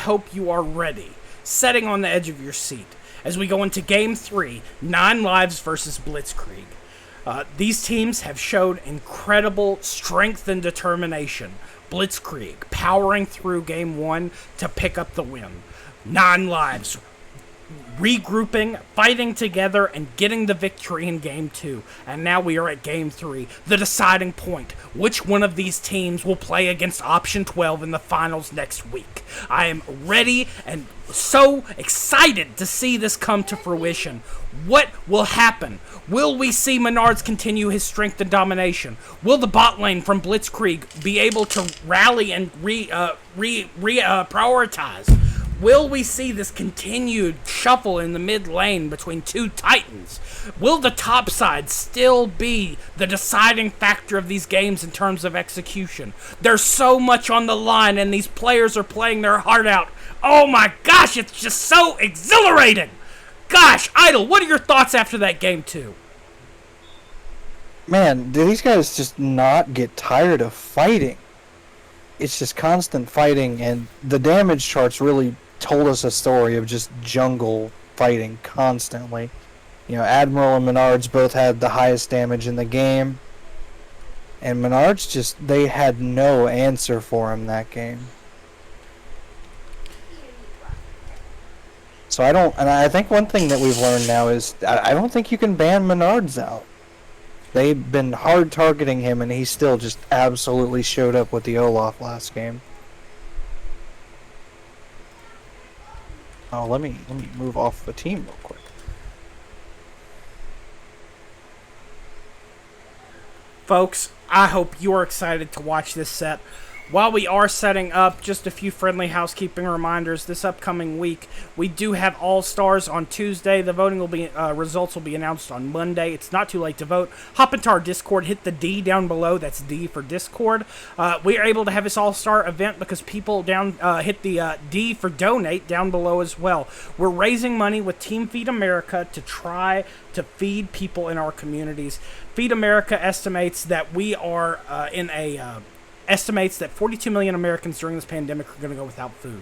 hope you are ready, sitting on the edge of your seat, as we go into Game 3, 9 Lives versus Blitzkrieg. These teams have showed incredible strength and determination. Blitzkrieg powering through Game 1 to pick up the win. 9 Lives regrouping, fighting together, and getting the victory in Game 2. And now we are at Game 3, the deciding point. Which one of these teams will play against Option 12 in the finals next week? I am ready and so excited to see this come to fruition. What will happen? Will we see Menards continue his strength and domination? Will the bot lane from Blitzkrieg be able to rally and prioritize? Will we see this continued shuffle in the mid lane between two titans? Will the top side still be the deciding factor of these games in terms of execution? There's so much on the line, and these players are playing their heart out. Oh my gosh, it's just so exhilarating! Gosh, Idol, what are your thoughts after that Game 2? Man, do these guys just not get tired of fighting? It's just constant fighting, and the damage charts really told us a story of just jungle fighting constantly. You know, Admiral and Menards both had the highest damage in the game, and Menards they had no answer for him that game. So I think one thing that we've learned now is I don't think you can ban Menards out. They've been hard targeting him, and he still just absolutely showed up with the Olaf last game. Oh, let me move off the team real quick. Folks, I hope you're excited to watch this set. While we are setting up, just a few friendly housekeeping reminders. This upcoming week, we do have All-Stars on Tuesday. The voting will be results will be announced on Monday. It's not too late to vote. Hop into our Discord. Hit the D down below. That's D for Discord. We are able to have this All-Star event because people hit the D for donate down below as well. We're raising money with Team Feed America to try to feed people in our communities. Feed America estimates that we are estimates that 42 million Americans during this pandemic are going to go without food.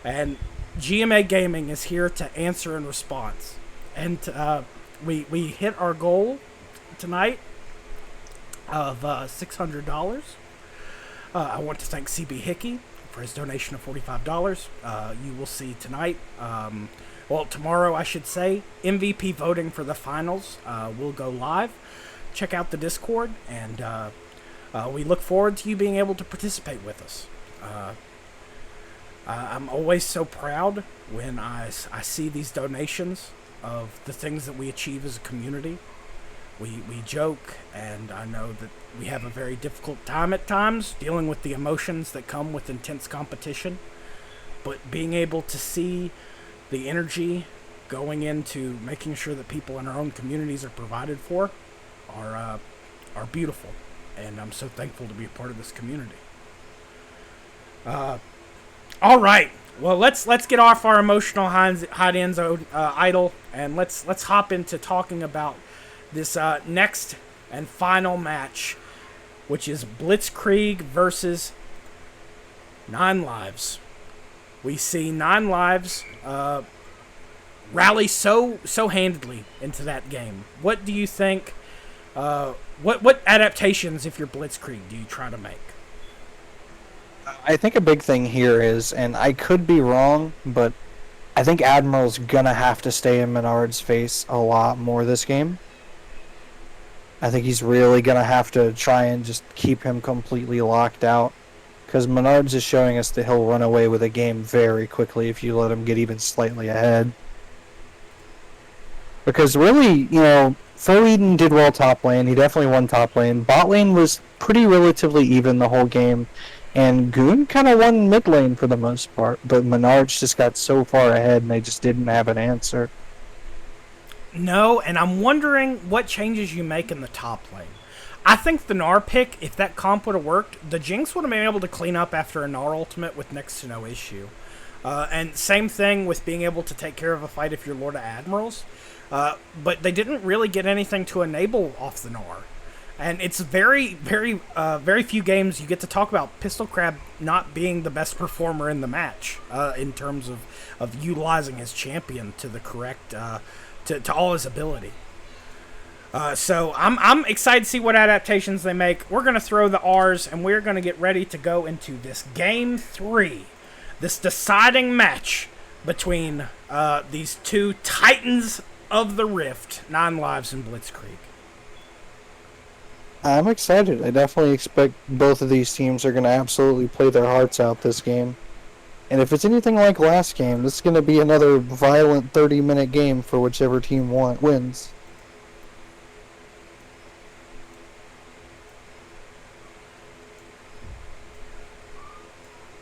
And GMA Gaming is here to answer in response. And we hit our goal tonight of $600. I want to thank CB Hickey for his donation of $45. You will see tonight, tomorrow I should say, MVP voting for the finals will go live. Check out the Discord, and we look forward to you being able to participate with us. I'm always so proud when I see these donations of the things that we achieve as a community. We joke, and I know that we have a very difficult time at times dealing with the emotions that come with intense competition. But being able to see the energy going into making sure that people in our own communities are provided for are beautiful. And I'm so thankful to be a part of this community. All right. Well, let's get off our emotional hot ends, Idol, and let's hop into talking about this next and final match, which is Blitzkrieg versus 9 Lives. We see 9 Lives rally so handedly into that game. What do you think? What adaptations, if you're Blitzkrieg, do you try to make? I think a big thing here is, and I could be wrong, but I think Admiral's gonna have to stay in Menard's face a lot more this game. I think he's really gonna have to try and just keep him completely locked out, because Menards is showing us that he'll run away with a game very quickly if you let him get even slightly ahead. Because really, Fo Eden did well top lane. He definitely won top lane. Bot lane was pretty relatively even the whole game. And Goon kind of won mid lane for the most part. But Menards just got so far ahead and they just didn't have an answer. No, and I'm wondering what changes you make in the top lane. I think the Gnar pick, if that comp would have worked, the Jinx would have been able to clean up after a Gnar ultimate with next to no issue. And same thing with being able to take care of a fight if you're Lord of Admirals. But they didn't really get anything to enable off the Gnar. And it's very few games you get to talk about Pistol Crab not being the best performer in the match in terms of utilizing his champion to the correct to all his ability. So I'm excited to see what adaptations they make. We're gonna throw the R's and we're gonna get ready to go into this game 3, this deciding match between these two titans of the Rift, Nine Lives and Blitzkrieg. I'm excited. I definitely expect both of these teams are going to absolutely play their hearts out this game. And if it's anything like last game, this is going to be another violent 30-minute game for whichever team wins.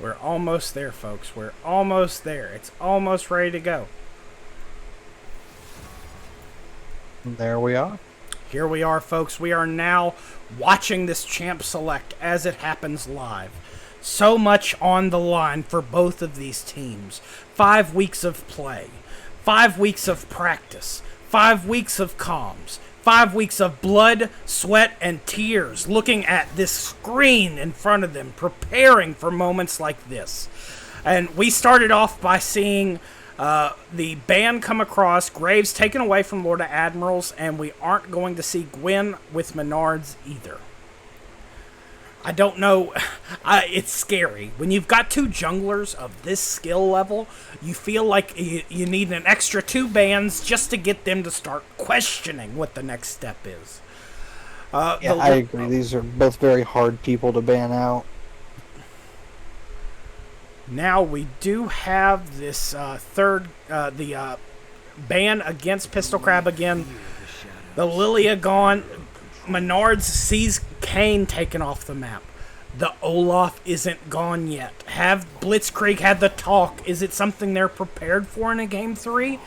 We're almost there, folks. We're almost there. It's almost ready to go. And there we are. Here we are, folks. We are now watching this champ select as it happens live. So much on the line for both of these teams. 5 weeks of play. 5 weeks of practice. 5 weeks of comms. 5 weeks of blood, sweat, and tears looking at this screen in front of them, preparing for moments like this. And we started off by seeing the ban come across, Graves taken away from Lord of Admirals, and we aren't going to see Gwen with Menards either. I don't know. It's scary. When you've got two junglers of this skill level, you feel like you need an extra 2 bans just to get them to start questioning what the next step is. Yeah, I agree. These are both very hard people to ban out. Now we do have this the ban against Pistol Crab again. The Lilia gone. Menards sees Kane taken off the map. The Olaf isn't gone yet. Have Blitzkrieg had the talk? Is it something they're prepared for in a game 3?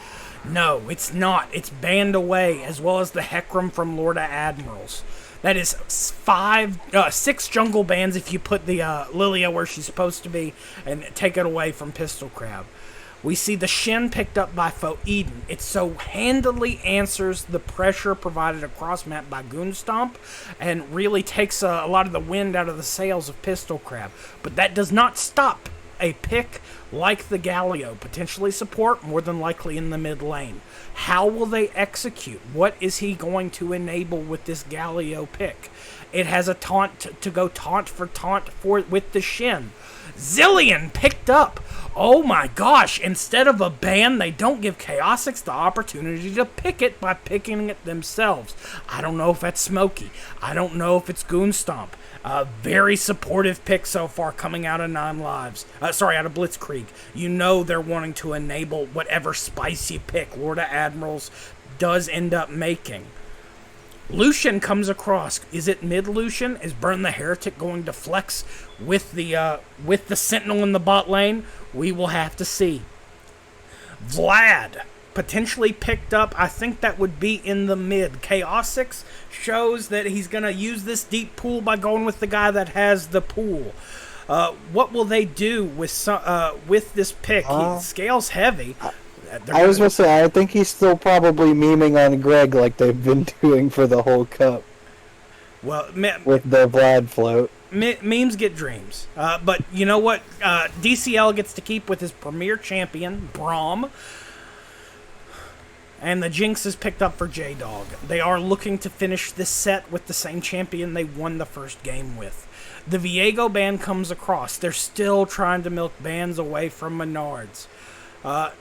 No, it's not. It's banned away, as well as the Hecarim from Lord of Admirals. That is 6 jungle bans if you put the Lilia where she's supposed to be and take it away from Pistol Crab. We see the Shin picked up by Fo Eden. It so handily answers the pressure provided across map by Goonstomp and really takes a lot of the wind out of the sails of Pistol Crab. But that does not stop a pick like the Galio, potentially support, more than likely in the mid lane. How will they execute? What is he going to enable with this Galio pick? It has a taunt to go taunt for with the Shin. Zillion picked up. Oh my gosh, instead of a ban, they don't give Chaotix the opportunity to pick it by picking it themselves. I don't know if that's Smokey. I don't know if it's Goonstomp. Very supportive pick so far coming out of Nine Lives. Out of Blitzkrieg. You know they're wanting to enable whatever spicy pick Lord of Admirals does end up making. Lucian comes across. Is it mid Lucian? Is Burn the Heretic going to flex with the Sentinel in the bot lane? We will have to see. Vlad potentially picked up. I think that would be in the mid. Chaotix shows that he's going to use this deep pool by going with the guy that has the pool. What will they do with this pick? Scale's heavy. I was going to say, I think he's still probably memeing on Greg like they've been doing for the whole cup. Well, with the Vlad float. Memes get dreams. But you know what? DCL gets to keep with his premier champion, Braum. And the Jinx is picked up for J-Dog. They are looking to finish this set with the same champion they won the first game with. The Viego ban comes across. They're still trying to milk bans away from Menards.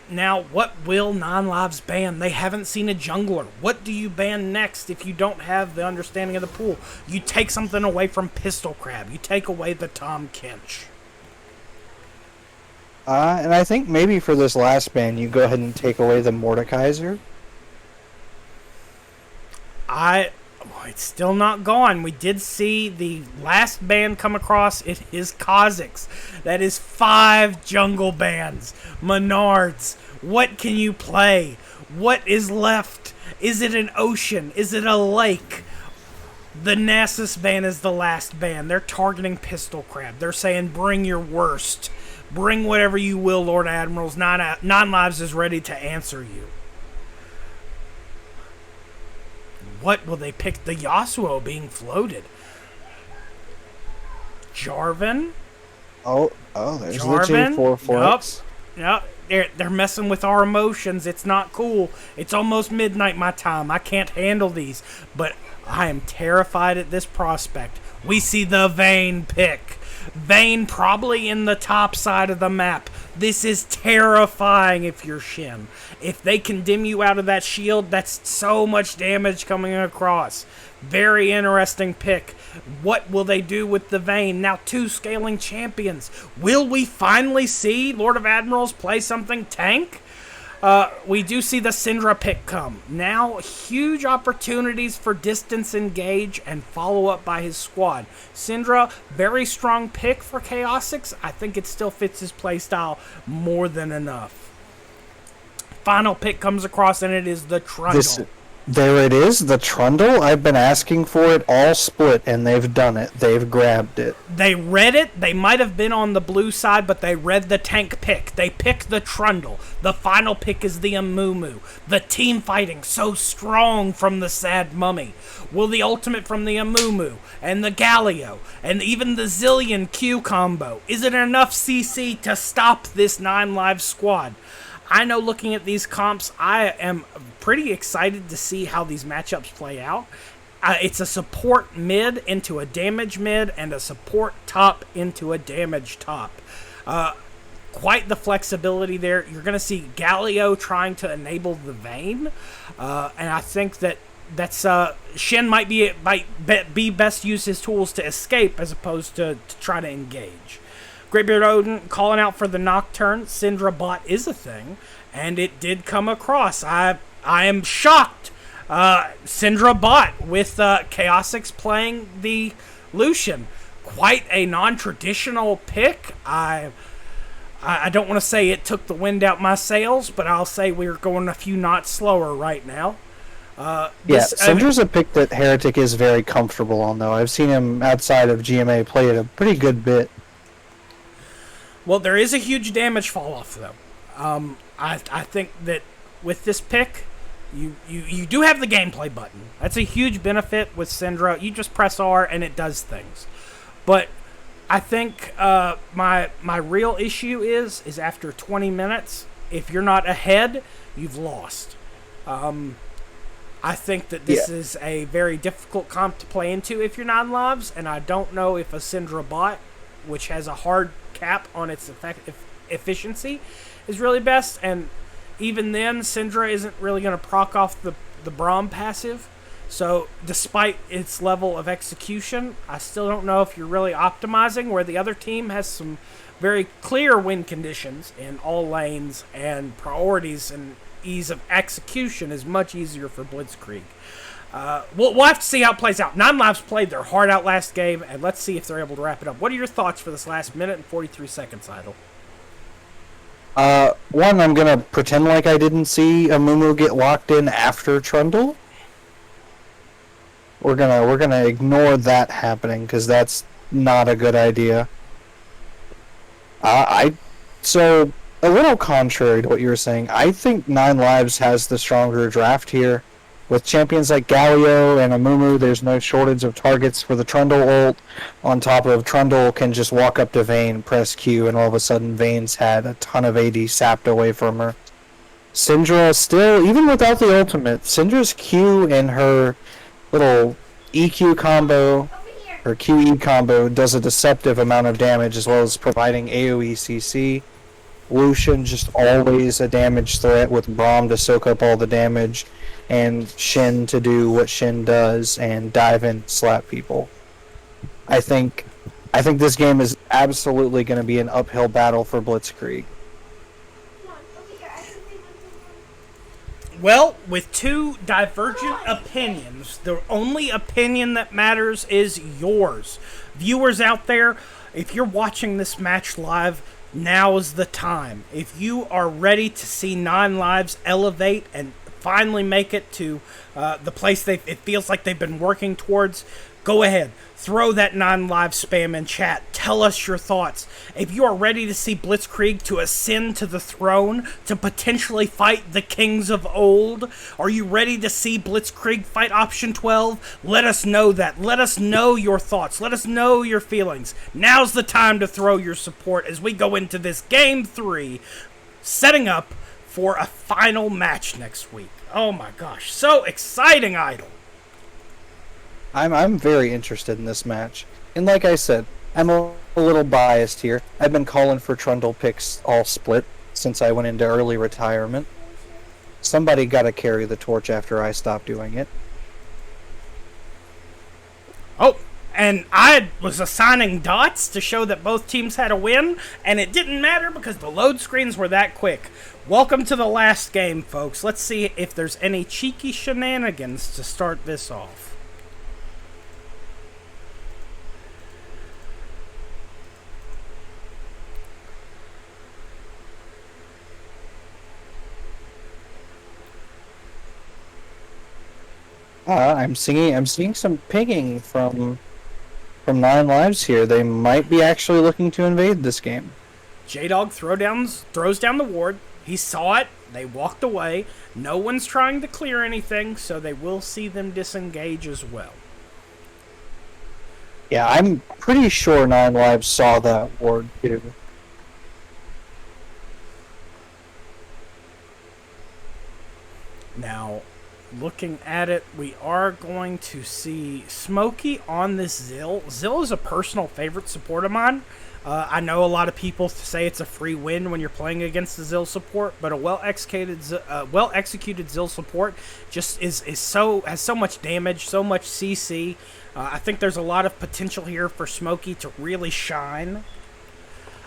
Now, what will Nine Lives ban? They haven't seen a jungler. What do you ban next if you don't have the understanding of the pool? You take something away from Pistol Crab. You take away the Tom Kench. And I think maybe for this last ban, you go ahead and take away the Mordekaiser. It's still not gone. We did see the last ban come across. It is Kha'Zix. That is 5 jungle bans. Menards. What can you play? What is left? Is it an ocean? Is it a lake? The Nasus ban is the last ban. They're targeting Pistol Crab. They're saying, bring your worst. Bring whatever you will, Lord Admirals. Nine Lives is ready to answer you. What will they pick? The Yasuo being floated. Jarvan? Oh, there's Jarvan? the J4 Forex. Yep. They're messing with our emotions. It's not cool. It's almost midnight my time. I can't handle these. But I am terrified at this prospect. We see the Vayne pick. Vayne probably in the top side of the map. This is terrifying if you're Shin. If they can dim you out of that shield, that's so much damage coming across. Very interesting pick. What will they do with the Vayne? Now 2 scaling champions. Will we finally see Lord of Admirals play something tank? We do see the Syndra pick come. Now, huge opportunities for distance engage and follow up by his squad. Syndra, very strong pick for Chaosix. I think it still fits his playstyle more than enough. Final pick comes across, and it is the Trundle. There it is, the Trundle. I've been asking for it all split, and they've done it. They've grabbed it. They read it. They might have been on the blue side, but they read the tank pick. They picked the Trundle. The final pick is the Amumu. The team fighting so strong from the Sad Mummy. Will the ultimate from the Amumu and the Galio and even the Zillion Q combo, is it enough CC to stop this 9 Lives squad? I know looking at these comps, I am pretty excited to see how these matchups play out. It's a support mid into a damage mid and a support top into a damage top. Quite the flexibility there. You're going to see Galio trying to enable the Vayne. And I think that's Shin might be best use his tools to escape as opposed to try to engage. Greatbeard Odin calling out for the Nocturne. Syndra bot is a thing, and it did come across. I am shocked. Syndra bot with Chaosix playing the Lucian. Quite a non-traditional pick. I don't want to say it took the wind out my sails, but I'll say we're going a few knots slower right now. Syndra's a pick that Heretic is very comfortable on, though. I've seen him outside of GMA play it a pretty good bit. Well, there is a huge damage fall off, though. I think that with this pick, you do have the gameplay button. That's a huge benefit with Syndra. You just press R and it does things. But I think my real issue is after 20 minutes, if you're not ahead, you've lost. I think that this is a very difficult comp to play into if you're 9 lives, and I don't know if a Syndra bot, which has a hard cap on its efficiency, is really best. And even then, Syndra isn't really going to proc off the Braum passive. So despite its level of execution, I still don't know if you're really optimizing, where the other team has some very clear win conditions in all lanes, and priorities and ease of execution is much easier for Blitzkrieg. We'll have to see how it plays out. 9 Lives played their heart out last game, and let's see if they're able to wrap it up. What are your thoughts for this last minute and 43 seconds, Idle? One, I'm going to pretend like I didn't see Amumu get locked in after Trundle. We're gonna ignore that happening, because that's not a good idea. So, a little contrary to what you were saying, I think 9 Lives has the stronger draft here. With champions like Galio and Amumu, there's no shortage of targets for the Trundle ult. On top of Trundle can just walk up to Vayne, press Q, and all of a sudden Vayne's had a ton of AD sapped away from her. Syndra still, even without the ultimate, Syndra's Q and her little EQ combo, her QE combo, does a deceptive amount of damage, as well as providing AoE CC. Lucian just always a damage threat with Braum to soak up all the damage, and Shin to do what Shin does and dive in, slap people. I think this game is absolutely going to be an uphill battle for Blitzkrieg. Well, with two divergent opinions, the only opinion that matters is yours. Viewers out there, if you're watching this match live, now is the time. If you are ready to see 9 Lives elevate and finally make it to the place it feels like they've been working towards, Go ahead, throw that non-live spam in chat. Tell us your thoughts. If you are ready to see Blitzkrieg to ascend to the throne, to potentially fight the kings of old, are you ready to see Blitzkrieg fight Option 12? Let us know that. Let us know your thoughts. Let us know your feelings. Now's the time to throw your support as we go into this Game 3, setting up for a final match next week. Oh my gosh, so exciting, Idol. I'm very interested in this match. And like I said, I'm a little biased here. I've been calling for Trundle picks all split since I went into early retirement. Somebody got to carry the torch after I stopped doing it. Oh, and I was assigning dots to show that both teams had a win, and it didn't matter because the load screens were that quick. Welcome to the last game, folks. Let's see if there's any cheeky shenanigans to start this off. I'm seeing some pinging from Nine Lives here. They might be actually looking to invade this game. J-Dog throws down the ward. He saw it. They walked away. No one's trying to clear anything, so they will see them disengage as well. Yeah, I'm pretty sure Nine Lives saw that ward too. Now, looking at it, we are going to see Smokey on this Zill. Zill is a personal favorite support of mine. I know a lot of people say it's a free win when you're playing against the Zill support, but a well-executed Zill support just has so much damage, so much CC. I think there's a lot of potential here for Smokey to really shine.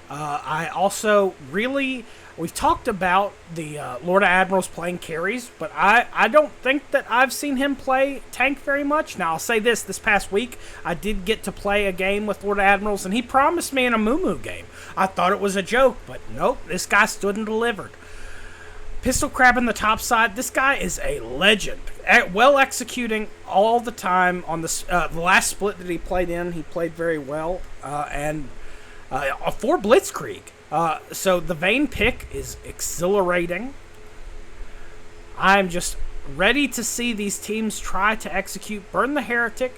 I also really... We've talked about the Lord of Admirals playing carries, but I don't think that I've seen him play tank very much. Now, I'll say this past week, I did get to play a game with Lord of Admirals, and he promised me an Amumu game. I thought it was a joke, but nope, this guy stood and delivered. Pistol Crab in the top side, this guy is a legend. Well executing all the time on the last split that he played in, he played very well, and for Blitzkrieg. So the Vayne pick is exhilarating. I'm just ready to see these teams try to execute. Burn the Heretic.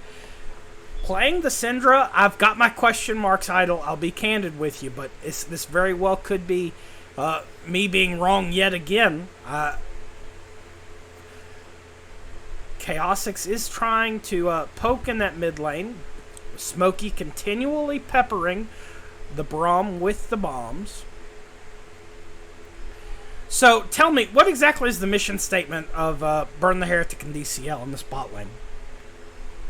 Playing the Syndra, I've got my question marks, Idol. I'll be candid with you, but this very well could be me being wrong yet again. Chaosix is trying to poke in that mid lane. Smokey continually peppering the Braum with the bombs. So, tell me, what exactly is the mission statement of Burn the Heretic and DCL in this bot lane?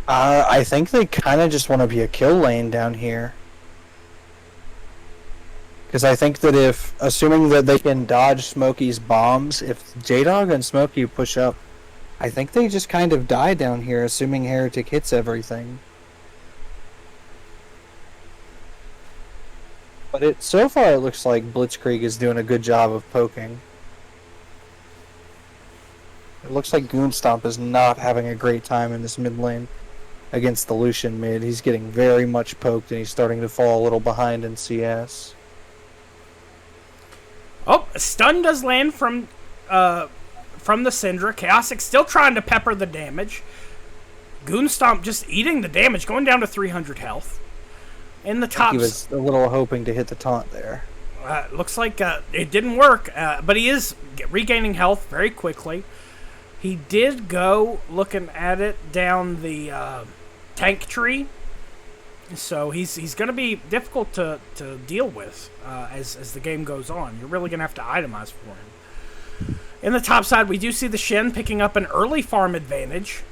I think they kind of just want to be a kill lane down here. Because I think that assuming that they can dodge Smokey's bombs, if J-Dog and Smokey push up, I think they just kind of die down here, assuming Heretic hits everything. But so far it looks like Blitzkrieg is doing a good job of poking. It looks like Goonstomp is not having a great time in this mid lane against the Lucian mid. He's getting very much poked and he's starting to fall a little behind in CS. Oh, a stun does land from the Syndra. Chaosic still trying to pepper the damage. Goonstomp just eating the damage, going down to 300 health. In the top, he was a little hoping to hit the taunt there. Looks like it didn't work, but he is regaining health very quickly. He did go, looking at it, down the tank tree. So he's going to be difficult to deal with as the game goes on. You're really going to have to itemize for him. In the top side, we do see the Shen picking up an early farm advantage,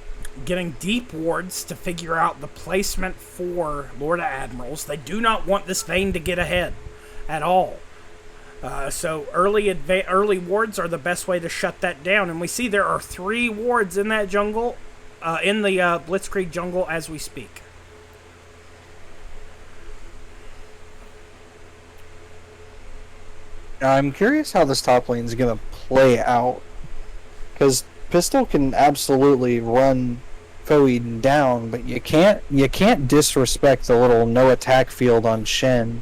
getting deep wards to figure out the placement for Lord of Admirals. They do not want this Vayne to get ahead at all. So early wards are the best way to shut that down. And we see there are 3 wards in that jungle, in the Blitzkrieg jungle as we speak. I'm curious how this top lane is going to play out. Because Pistol can absolutely run Foeden down, but you can't disrespect the little no attack field on Shen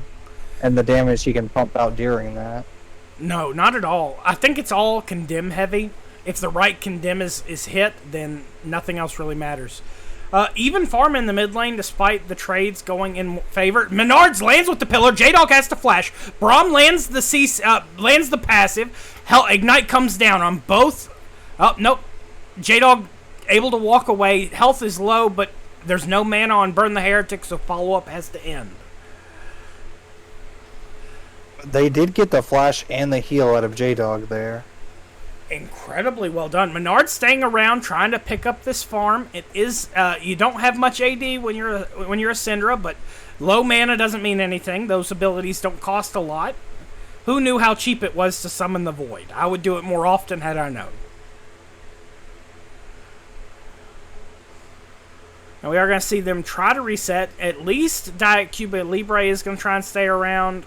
and the damage he can pump out during that. No, not at all. I think it's all condemn heavy. If the right condemn is hit, then nothing else really matters. Even farm in the mid lane, despite the trades going in favor. Menards lands with the pillar. J-Dog has to flash. Braum lands the passive. Hell, Ignite comes down on both. Oh, nope. J-Dog able to walk away. Health is low, but there's no mana on Burn the Heretic, so follow-up has to end. They did get the flash and the heal out of J-Dog there. Incredibly well done. Menard staying around, trying to pick up this farm. It is you don't have much AD when you're a Syndra, but low mana doesn't mean anything. Those abilities don't cost a lot. Who knew how cheap it was to summon the Void? I would do it more often had I known. Now we are going to see them try to reset. At least Diet Cuba Libre is going to try and stay around.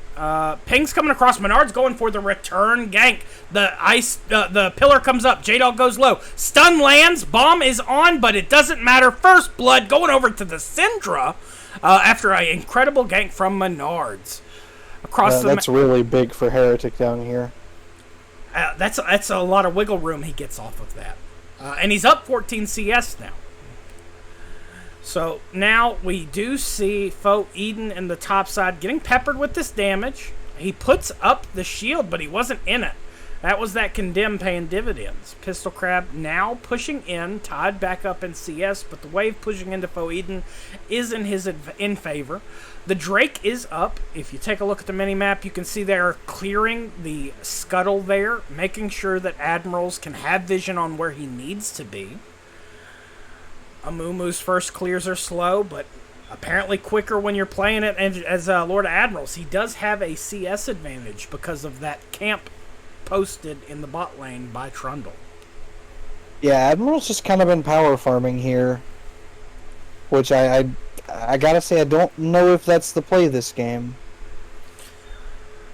Ping's coming across. Menard's going for the return gank. The pillar comes up. J-Dog goes low. Stun lands. Bomb is on, but it doesn't matter. First blood going over to the Syndra after an incredible gank from Menards. That's really big for Heretic down here. That's a lot of wiggle room he gets off of that. And he's up 14 CS now. So now we do see Foeden in the top side getting peppered with this damage. He puts up the shield, but he wasn't in it. That was that condemn paying dividends. Pistol Crab now pushing in, tied back up in CS, but the wave pushing into Foeden is in favor. The Drake is up. If you take a look at the mini-map, you can see they're clearing the scuttle there, making sure that Admirals can have vision on where he needs to be. Amumu's first clears are slow, but apparently quicker when you're playing it as Lord of Admirals. He does have a CS advantage because of that camp posted in the bot lane by Trundle. Yeah, Admiral's just kind of been power farming here, which I gotta say I don't know if that's the play this game.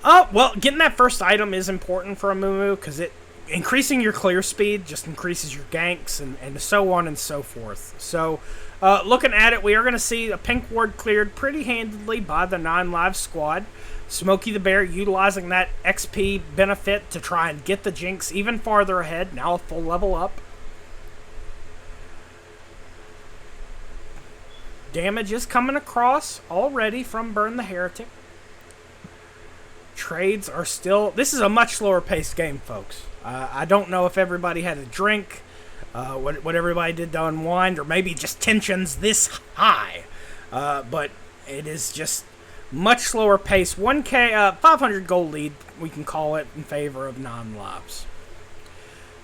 Well, getting that first item is important for Amumu because increasing your clear speed just increases your ganks and so on and so forth. So, looking at it, we are going to see a pink ward cleared pretty handedly by the 9 Live squad. Smokey the Bear utilizing that XP benefit to try and get the Jinx even farther ahead. Now a full level up. Damage is coming across already from Burn the Heretic. Trades are still... This is a much slower paced game, folks. I don't know if everybody had a drink, what everybody did to unwind, or maybe just tensions this high. But it is just much slower pace. 1K, 500 gold lead, we can call it, in favor of non-lives.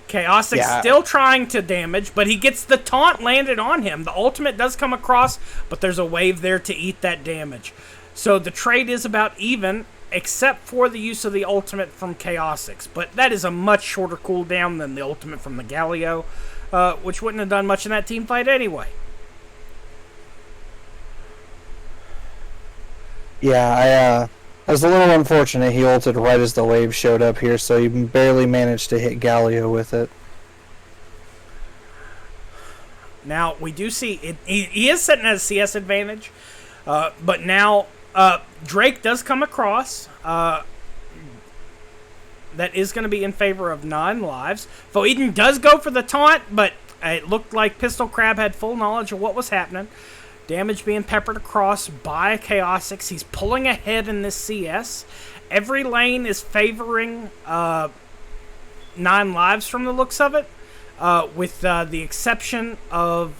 Chaosic still trying to damage, but he gets the taunt landed on him. The ultimate does come across, but there's a wave there to eat that damage. So the trade is about even, except for the use of the ultimate from Chaosix. But that is a much shorter cooldown than the ultimate from the Galio, which wouldn't have done much in that team fight anyway. Yeah, I was a little unfortunate he ulted right as the wave showed up here, so he barely managed to hit Galio with it. Now, we do see, he is setting as a CS advantage, but now Drake does come across. That is going to be in favor of 9 lives. Foeden does go for the taunt, but it looked like Pistol Crab had full knowledge of what was happening. Damage being peppered across by Chaosix. He's pulling ahead in this CS. Every lane is favoring 9 lives from the looks of it, with the exception of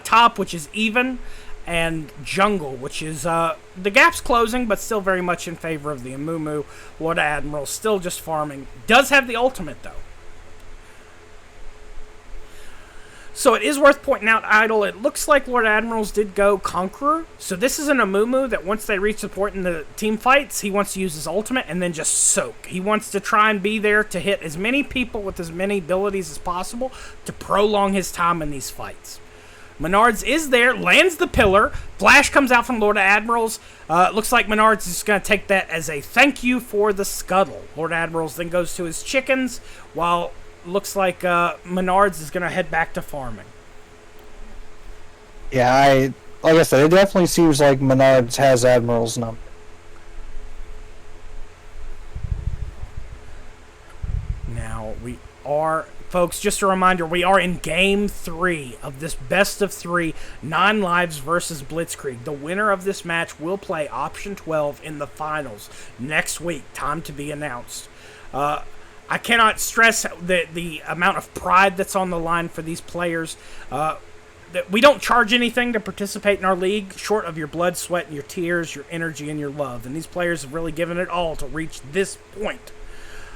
top, which is even, and jungle, which is the gap's closing, but still very much in favor of the Amumu. Lord Admiral still just farming. Does have the ultimate, though. So it is worth pointing out, Idol, it looks like Lord Admirals did go Conqueror. So this is an Amumu that once they reach support in the team fights, he wants to use his ultimate and then just soak. He wants to try and be there to hit as many people with as many abilities as possible to prolong his time in these fights. Menards is there, lands the pillar. Flash comes out from Lord Admirals. Looks like Menards is going to take that as a thank you for the scuttle. Lord Admirals then goes to his chickens, while looks like Menards is going to head back to farming. Yeah, like I said, it definitely seems like Menards has Admiral's number. Now, folks, just a reminder, we are in Game 3 of this best of 3 Nine Lives versus Blitzkrieg. The winner of this match will play Option 12 in the finals next week. Time to be announced. I cannot stress the amount of pride that's on the line for these players. That we don't charge anything to participate in our league, short of your blood, sweat, and your tears, your energy, and your love. And these players have really given it all to reach this point.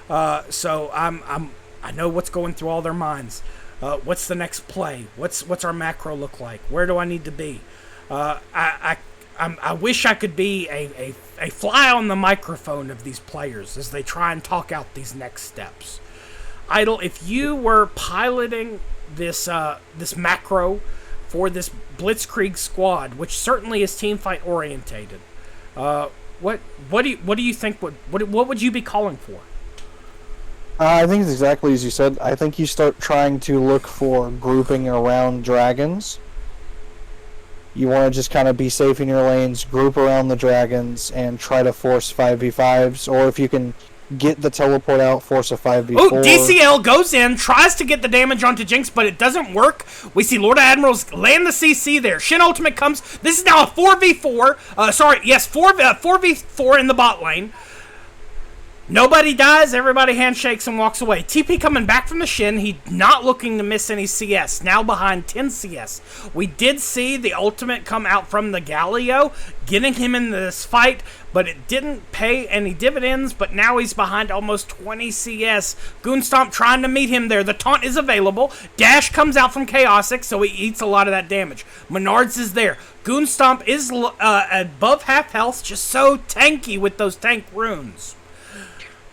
So I know what's going through all their minds. What's the next play? What's our macro look like? Where do I need to be? I wish I could be a fly on the microphone of these players as they try and talk out these next steps. Idle, if you were piloting this macro for this Blitzkrieg squad, which certainly is team fight orientated, what do you think? What would you be calling for? I think it's exactly as you said. I think you start trying to look for grouping around dragons. You want to just kind of be safe in your lanes, group around the dragons, and try to force 5v5s. Or if you can get the teleport out, force a 5v4. Oh, DCL goes in, tries to get the damage onto Jinx, but it doesn't work. We see Lord Admirals land the CC there. Shin Ultimate comes. This is now a 4v4. 4v4 in the bot lane. Nobody dies, everybody handshakes and walks away. TP coming back from the Shin. He not looking to miss any CS. Now behind 10 CS. We did see the ultimate come out from the Galio, getting him in this fight, but it didn't pay any dividends, but now he's behind almost 20 CS. Goonstomp trying to meet him there. The taunt is available. Dash comes out from Chaosic, so he eats a lot of that damage. Menards is there. Goonstomp is above half health, just so tanky with those tank runes.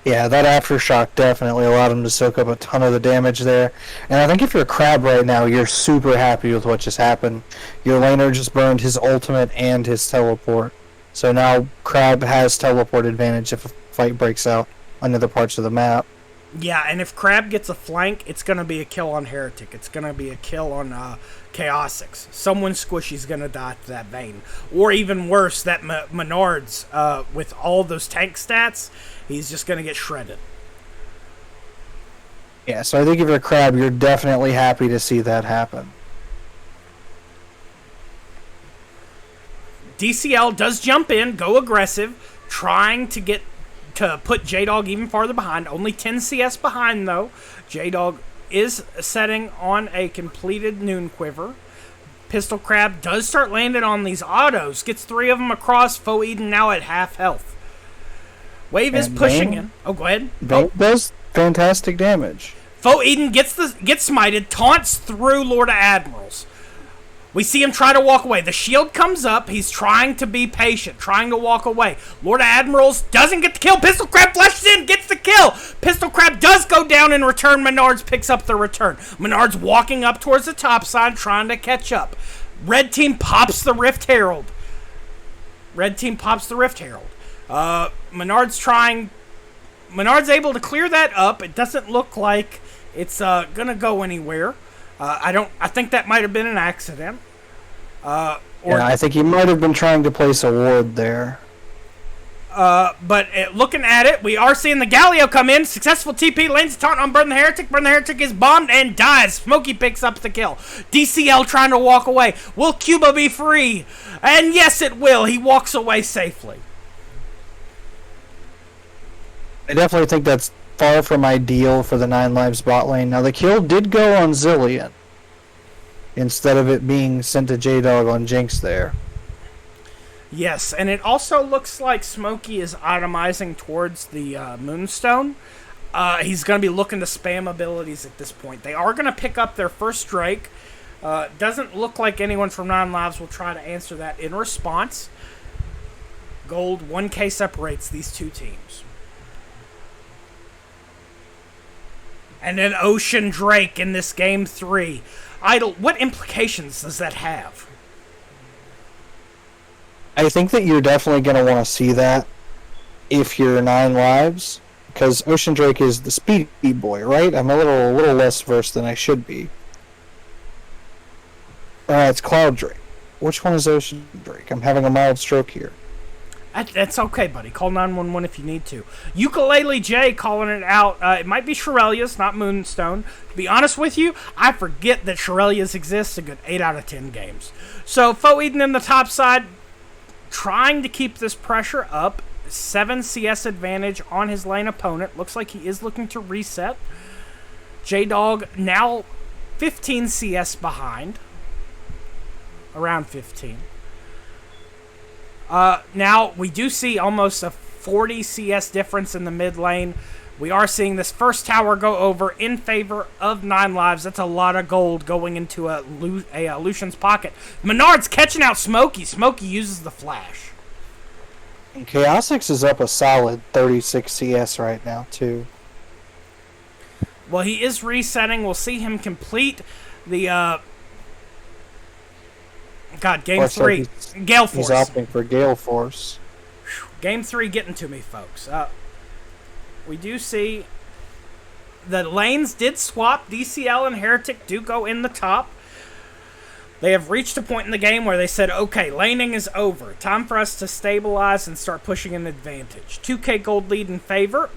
Yeah, that Aftershock definitely allowed him to soak up a ton of the damage there. And I think if you're a Crab right now, you're super happy with what just happened. Your laner just burned his ultimate and his teleport. So now Crab has teleport advantage if a fight breaks out on other parts of the map. Yeah, and if Crab gets a flank, it's going to be a kill on Heretic. It's going to be a kill on Chaosics. Someone squishy's going to die to that Vayne. Or even worse, that Menards, with all those tank stats, he's just going to get shredded. Yeah, so I think if you're a Crab, you're definitely happy to see that happen. DCL does jump in, go aggressive, trying to put J-Dog even farther behind. Only 10 CS behind, though. J-Dog is setting on a completed Noon Quiver. Pistol Crab does start landing on these autos. Gets 3 of them across. Foe Eden now at half health. Wave is pushing in. Oh, go ahead. Vayne does fantastic damage. Foe Eden gets smited, taunts through Lord of Admirals. We see him try to walk away. The shield comes up. He's trying to be patient, trying to walk away. Lord of Admirals doesn't get the kill. Pistol Crab flashes in, gets the kill. Pistol Crab does go down in return. Menards picks up the return. Menards walking up towards the top side, trying to catch up. Red team pops the Rift Herald. Menards able to clear that up. It doesn't look like it's gonna go anywhere. I think that might have been an accident. I think he might have been trying to place a ward there. But looking at it, we are seeing the Galio come in. Successful TP, lanes taunt on Burn the Heretic. Burn the Heretic is bombed and dies. Smokey picks up the kill. DCL trying to walk away. Will Cuba be free? And yes, it will. He walks away safely. I definitely think that's far from ideal for the 9 Lives bot lane. Now, the kill did go on Zillion, instead of it being sent to J-Dog on Jinx there. Yes, and it also looks like Smokey is itemizing towards the Moonstone. He's going to be looking to spam abilities at this point. They are going to pick up their first Drake. Doesn't look like anyone from 9 Lives will try to answer that in response. Gold 1K separates these two teams. And then Ocean Drake in this game 3. Idle, what implications does that have? I think that you're definitely going to want to see that if you're 9 Lives, because Ocean Drake is the speedy boy, right? I'm a little less versed than I should be. It's Cloud Drake. Which one is Ocean Drake? I'm having a mild stroke here. That's okay, buddy. Call 911 if you need to. Ukulele J calling it out. It might be Shirelia's, not Moonstone. To be honest with you, I forget that Shirelia's exists a good 8 out of 10 games. So, Fo Eden in the top side, trying to keep this pressure up. 7 CS advantage on his lane opponent. Looks like he is looking to reset. J-Dog now 15 CS behind. Around 15. Now, we do see almost a 40 CS difference in the mid lane. We are seeing this first tower go over in favor of 9 lives. That's a lot of gold going into a Lucian's pocket. Menard's catching out Smokey. Smokey uses the flash. And Chaosix is up a solid 36 CS right now, too. Well, he is resetting. We'll see him complete the... Game 3. Gale Force. He's opting for Gale Force. Game 3 getting to me, folks. We do see the lanes did swap. DCL and Heretic do go in the top. They have reached a point in the game where they said, okay, laning is over. Time for us to stabilize and start pushing an advantage. 2k gold lead in favor.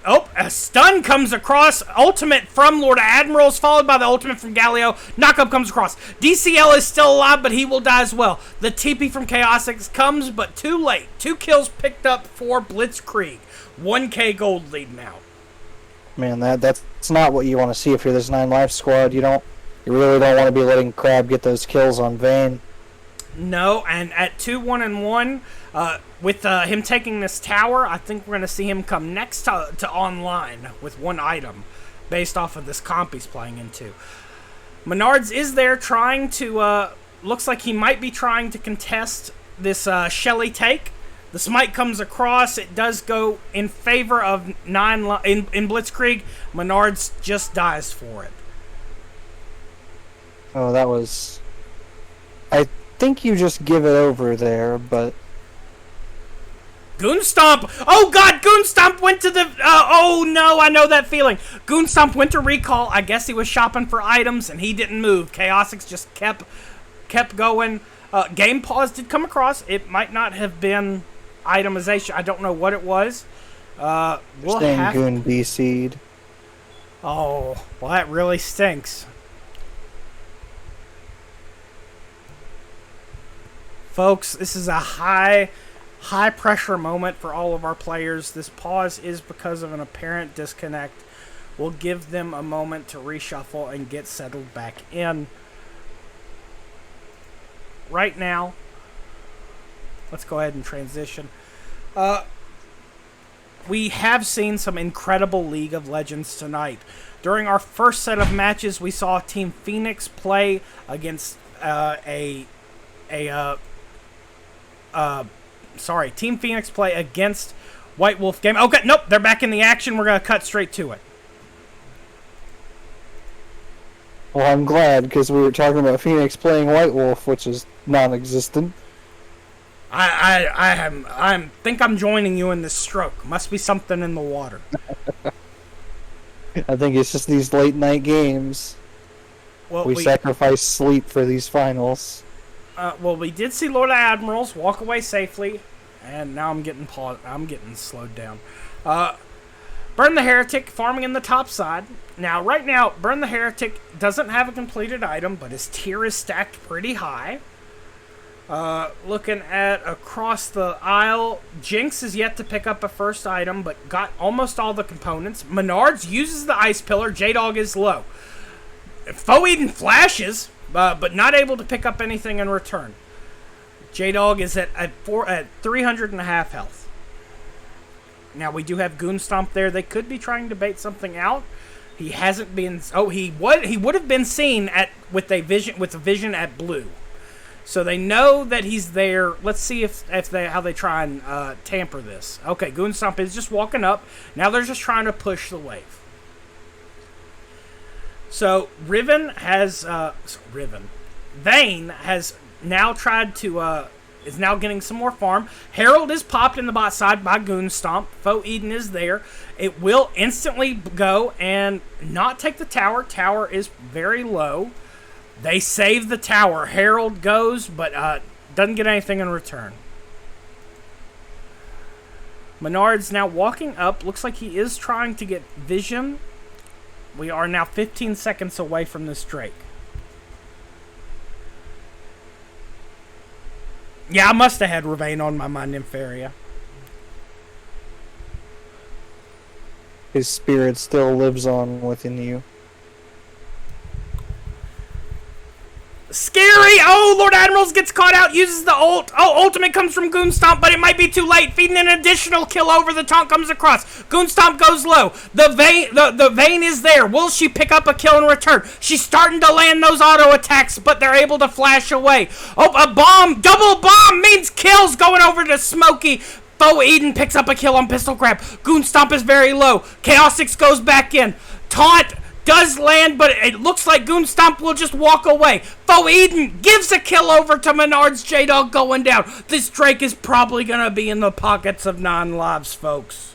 Oh, a stun comes across. Ultimate from Lord Admirals, followed by the ultimate from Galio. Knockup comes across. DCL is still alive, but he will die as well. The TP from Chaosix comes, but too late. 2 kills picked up for Blitzkrieg. 1k gold lead now. Man, that's not what you want to see if you're this 9 life squad. You really don't want to be letting Crab get those kills on Vayne. No, and at 2-1-1, with him taking this tower, I think we're going to see him come next to online with 1 item based off of this comp he's playing into. Menards is there trying to, looks like he might be trying to contest this Shelly take. The smite comes across. It does go in favor of in Blitzkrieg. Menards just dies for it. Oh, that was... I think you just give it over there, but... Goonstomp! Oh god, Goonstomp went to the... oh no, I know that feeling. Goonstomp went to recall. I guess he was shopping for items and he didn't move. Chaosix just kept going. Game pause did come across. It might not have been itemization. I don't know what it was. We'll have... Goon BC'd. Oh, well that really stinks. Folks, this is a high pressure moment for all of our players. This pause is because of an apparent disconnect. We'll give them a moment to reshuffle and get settled back in. Right now, let's go ahead and transition. We have seen some incredible League of Legends tonight. During our first set of matches, we saw Team Phoenix play against Team Phoenix play against White Wolf Game. Okay, nope, they're back in the action. We're going to cut straight to it. Well, I'm glad, because we were talking about Phoenix playing White Wolf, which is non-existent. I think I'm joining you in this stroke. Must be something in the water. I think it's just these late-night games. Well, we sacrifice sleep for these finals. Well, we did see Lord Admirals walk away safely, and now I'm getting slowed down. Burn the Heretic farming in the top side. Now, right now, Burn the Heretic doesn't have a completed item, but his tier is stacked pretty high. Looking at across the aisle, Jinx is yet to pick up a first item, but got almost all the components. Menards uses the Ice Pillar. J-Dog is low. Fo Eden flashes, but not able to pick up anything in return. J-Dog is at 300.5 health. Now, we do have Goonstomp there. They could be trying to bait something out. He hasn't been... Oh, he would have been seen with a vision at blue. So they know that he's there. Let's see how they try and tamper this. Okay, Goonstomp is just walking up. Now they're just trying to push the wave. So Vayne has now tried to is now getting some more farm. Herald is popped in the bot side by Goonstomp. Fo Eden is there. It will instantly go and not take the tower. Tower is very low. They save the tower. Herald goes, but doesn't get anything in return. Menard's now walking up. Looks like he is trying to get vision. We are now 15 seconds away from this Drake. Yeah, I must have had Ravane on my Mind Nympharia. His spirit still lives on within you. Scary! Oh, Lord Admirals gets caught out, uses the ult. Oh, ultimate comes from Goonstomp, but it might be too late. Feeding an additional kill over. The taunt comes across. Goonstomp goes low. The Vayne is there. Will she pick up a kill in return? She's starting to land those auto attacks, but they're able to flash away. Oh, a bomb! Double bomb means kills going over to Smokey. Bo Eden picks up a kill on Pistol Grab. Goonstomp is very low. Chaosix goes back in. Taunt does land, but it looks like Goonstomp will just walk away. Bo Eden gives a kill over to Menard's J-Dog going down. This Drake is probably going to be in the pockets of 9 lives, folks.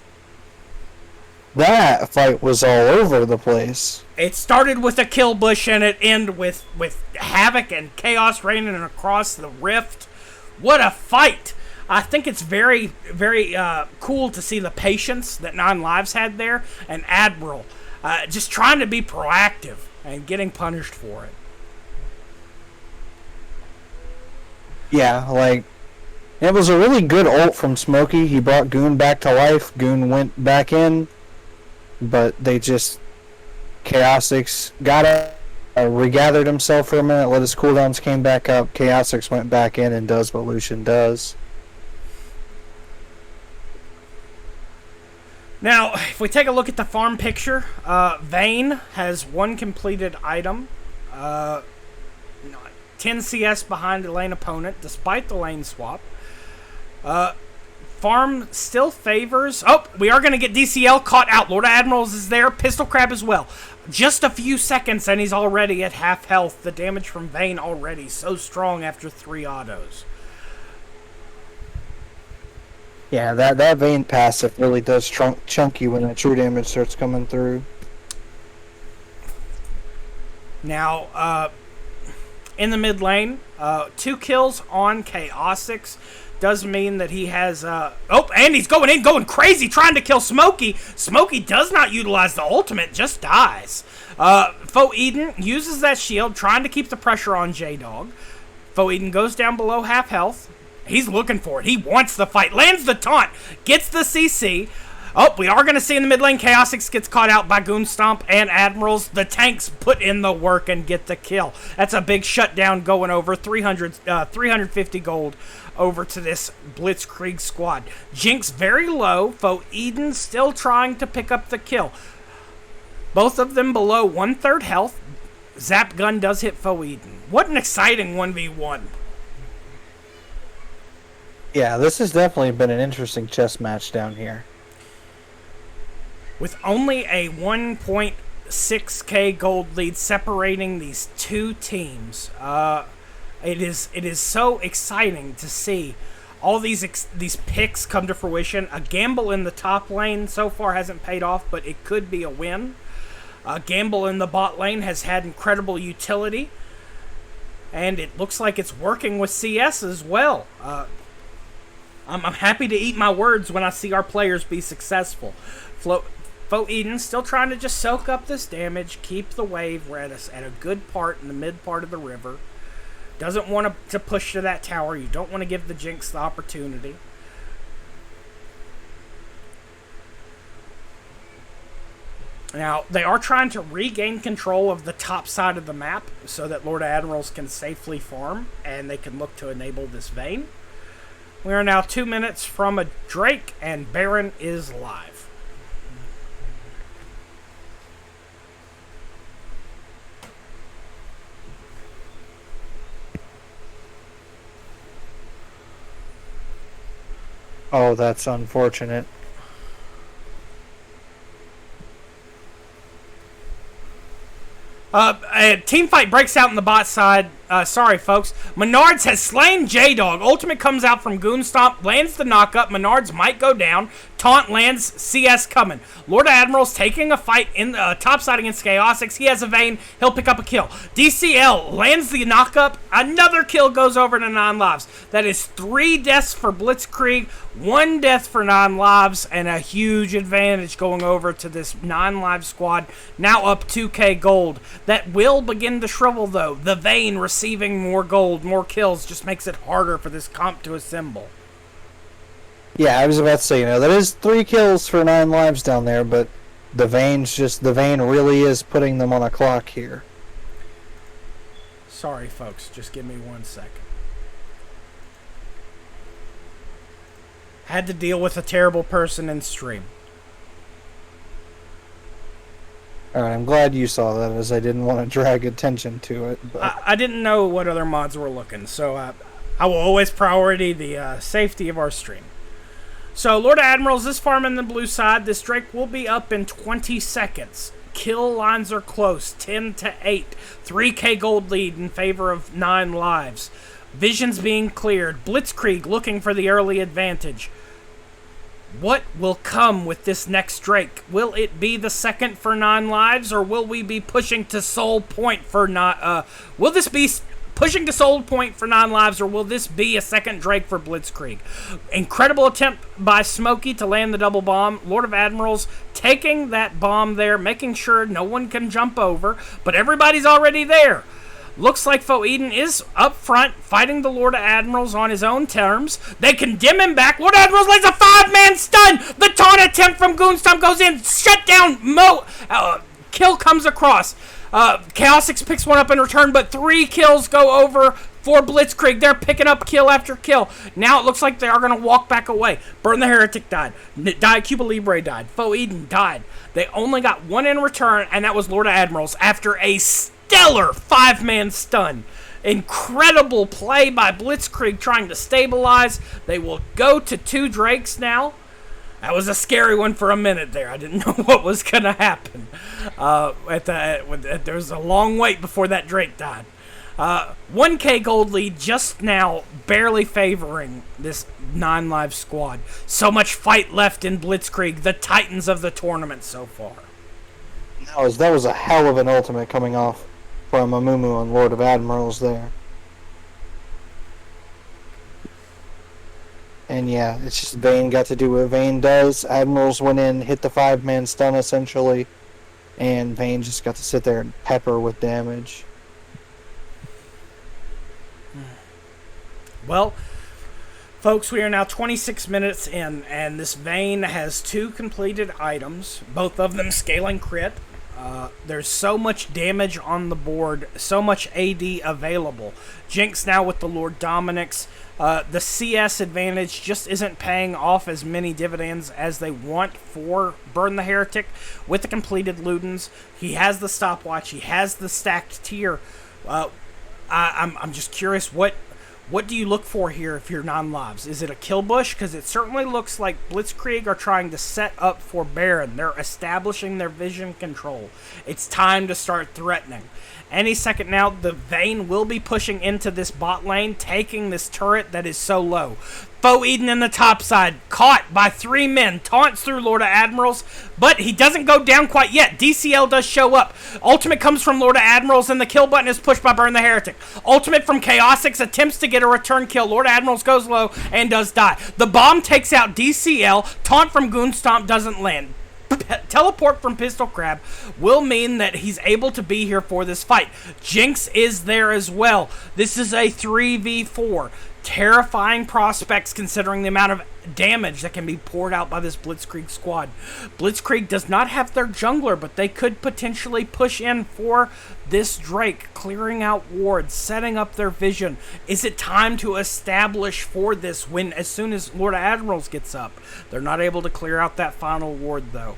That fight was all over the place. It started with a kill bush and it ended with havoc and chaos raining across the rift. What a fight! I think it's very, very cool to see the patience that 9 lives had there, and Admiral just trying to be proactive and getting punished for it. Yeah, like, it was a really good ult from Smokey. He brought Goon back to life. Goon went back in, but they just... Chaosix got it, regathered himself for a minute, let his cooldowns came back up. Chaosix went back in and does what Lucian does. Now, if we take a look at the farm picture, Vayne has 1 completed item, 10 CS behind the lane opponent, despite the lane swap. Farm still favors... Oh, we are going to get DCL caught out. Lord Admirals is there, Pistol Crab as well. Just a few seconds and he's already at half health. The damage from Vayne already so strong after 3 autos. Yeah, that Vayne passive really does chunk you when that true damage starts coming through. Now, in the mid lane, 2 kills on Chaosix does mean that he has... oh, and he's going in, going crazy, trying to kill Smokey. Smokey does not utilize the ultimate, just dies. Fo Eden uses that shield, trying to keep the pressure on J-Dog. Fo Eden goes down below half health. He's looking for it. He wants the fight. Lands the taunt. Gets the CC. Oh, we are going to see in the mid lane, Chaosix gets caught out by Goonstomp and Admirals. The tanks put in the work and get the kill. That's a big shutdown going over. 350 gold over to this Blitzkrieg squad. Jinx very low. Fo Eden still trying to pick up the kill. Both of them below 1/3 health. Zap gun does hit Fo Eden. What an exciting 1v1. Yeah, this has definitely been an interesting chess match down here. With only a 1.6k gold lead separating these 2 teams, it is so exciting to see all these picks come to fruition. A gamble in the top lane so far hasn't paid off, but it could be a win. A gamble in the bot lane has had incredible utility, and it looks like it's working with CS as well. I'm happy to eat my words when I see our players be successful. Fo Eden still trying to just soak up this damage, keep the wave. We're at a good part in the mid part of the river. Doesn't want to push to that tower. You don't want to give the Jinx the opportunity. Now, they are trying to regain control of the top side of the map so that Lord Admirals can safely farm and they can look to enable this Vayne. We are now 2 minutes from a Drake, and Baron is live. Oh, that's unfortunate. A team fight breaks out in the bot side. sorry, folks. Menards has slain J-Dog. Ultimate comes out from Goonstomp, lands the knockup. Menards might go down. Taunt lands, CS coming. Lord Admiral's taking a fight in the top side against Chaosix. He has a Vayne. He'll pick up a kill. DCL lands the knockup. Another kill goes over to 9 lives. That is 3 deaths for Blitzkrieg, 1 death for 9 lives, and a huge advantage going over to this 9 live squad. Now up 2k gold. That will begin to shrivel, though. The Vayne receiving more gold, more kills, just makes it harder for this comp to assemble. Yeah, I was about to say, that is 3 kills for 9 lives down there, but the Vayne really is putting them on a clock here. Sorry, folks. Just give me 1 second. Had to deal with a terrible person in stream. Alright, I'm glad you saw that, as I didn't want to drag attention to it. But I didn't know what other mods were looking, so I will always priority the safety of our stream. So, Lord Admiral's this farm in the blue side. This Drake will be up in 20 seconds. Kill lines are close, 10 to 8. 3k gold lead in favor of 9 lives. Visions being cleared. Blitzkrieg looking for the early advantage. What will come with this next Drake? Will it be the second for 9 lives, or will we be pushing to soul point for will this be pushing to soul point for 9 lives, or will this be a second Drake for Blitzkrieg? Incredible attempt by Smokey to land the double bomb. Lord of Admirals taking that bomb there, making sure no one can jump over, but everybody's already there. Looks like Fo Eden is up front, fighting the Lord of Admirals on his own terms. They condemn him back. Lord of Admirals lays a 5-man stun. The taunt attempt from Goonstomp goes in. Shut down. Kill comes across. Chaosix picks one up in return, but 3 kills go over for Blitzkrieg. They're picking up kill after kill. Now it looks like they are going to walk back away. Burn the Heretic died. Cuba Libre died. Fo Eden died. They only got 1 in return, and that was Lord of Admirals after a stellar 5-man stun. Incredible play by Blitzkrieg trying to stabilize. They will go to 2 Drakes now. That was a scary one for a minute there. I didn't know what was going to happen. There was a long wait before that Drake died. 1k gold lead just now, barely favoring this 9 live squad. So much fight left in Blitzkrieg, the titans of the tournament so far. That was a hell of an ultimate coming off from Amumu on Lord of Admirals there. And yeah, it's just Vayne got to do what Vayne does. Admirals went in, hit the 5-man stun essentially, and Vayne just got to sit there and pepper with damage. Well, folks, we are now 26 minutes in, and this Vayne has 2 completed items, both of them scaling crit. There's so much damage on the board, so much AD available. Jinx now with the Lord Dominic's. The CS advantage just isn't paying off as many dividends as they want for Burn the Heretic with the completed Ludens. He has the stopwatch. He has the stacked tier. I'm just curious, what do you look for here if you're 9 lives? Is it a kill bush? Because it certainly looks like Blitzkrieg are trying to set up for Baron. They're establishing their vision control. It's time to start threatening. Any second now, the Vayne will be pushing into this bot lane, taking this turret that is so low. Fo Eden in the top side, caught by 3 men, taunts through Lord of Admirals, but he doesn't go down quite yet. DCL does show up. Ultimate comes from Lord of Admirals, and the kill button is pushed by Burn the Heretic. Ultimate from Chaosix attempts to get a return kill. Lord of Admirals goes low and does die. The bomb takes out DCL. Taunt from Goonstomp doesn't land. Teleport from Pistol Crab will mean that he's able to be here for this fight. Jinx is there as well. This is a 3v4. Terrifying prospects considering the amount of damage that can be poured out by this Blitzkrieg squad. Blitzkrieg does not have their jungler, but they could potentially push in for this Drake, clearing out wards, setting up their vision. Is it time to establish for this as soon as Lord of Admirals gets up? They're not able to clear out that final ward though.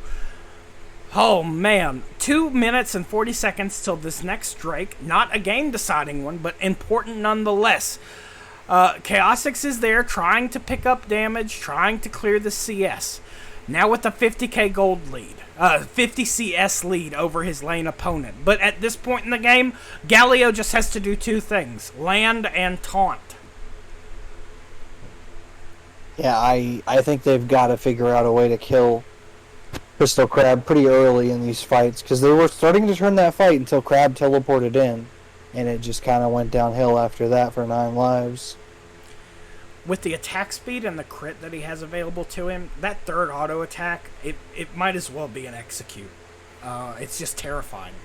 Oh man, 2 minutes and 40 seconds till this next Drake. Not a game deciding one, but important nonetheless. Chaosix is there trying to pick up damage, trying to clear the CS. Now with the 50k gold lead. 50 CS lead over his lane opponent. But at this point in the game, Galio just has to do two things: land and taunt. Yeah, I think they've got to figure out a way to kill Crystal Crab pretty early in these fights, because they were starting to turn that fight until Crab teleported in, and it just kind of went downhill after that for 9 lives. With the attack speed and the crit that he has available to him, that third auto attack, it might as well be an execute. It's just terrifying.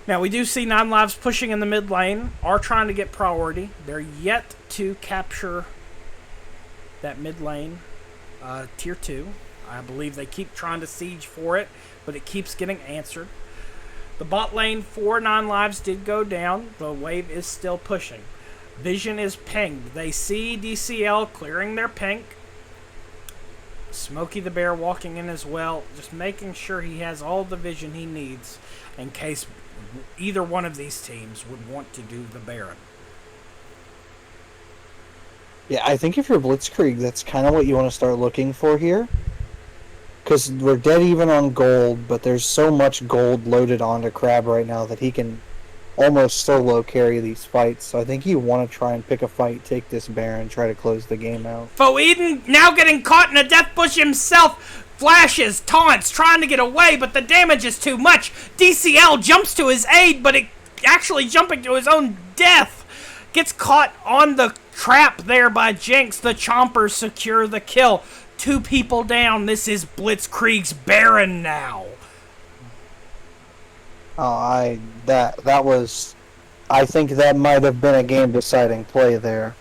Now, we do see 9 lives pushing in the mid lane, are trying to get priority. They're yet to capture that mid lane, tier 2. I believe they keep trying to siege for it, but it keeps getting answered. The bot lane for 9 lives did go down. The wave is still pushing. Vision is pinged. They see DCL clearing their pink. Smokey the Bear walking in as well, just making sure he has all the vision he needs in case either one of these teams would want to do the Baron. Yeah, I think if you're Blitzkrieg, that's kind of what you want to start looking for here. Because we're dead even on gold, but there's so much gold loaded onto Crab right now that he can almost solo carry these fights. So I think you want to try and pick a fight, take this Baron, try to close the game out. Foeden now getting caught in a death bush himself. Flashes, taunts, trying to get away, but the damage is too much. DCL jumps to his aid, but it actually jumping to his own death. Gets caught on the trap there by Jinx. The Chompers secure the kill. 2 people down. This is Blitzkrieg's Baron now. Oh, that was, I think that might have been a game-deciding play there.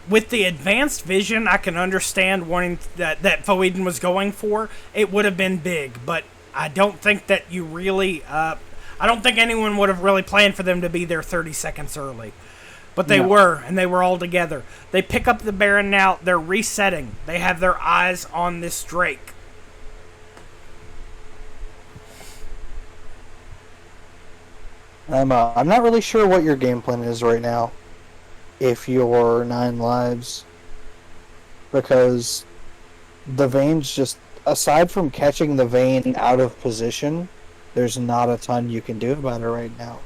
With the advanced vision, I can understand wanting that Foeden was going for. It would have been big, but I don't think that you really. I don't think anyone would have really planned for them to be there 30 seconds early. But they were, and they were all together. They pick up the Baron now. They're resetting. They have their eyes on this Drake. I'm not really sure what your game plan is right now, if you're 9 lives, because the Vayne's just, aside from catching the Vayne out of position, there's not a ton you can do about it right now.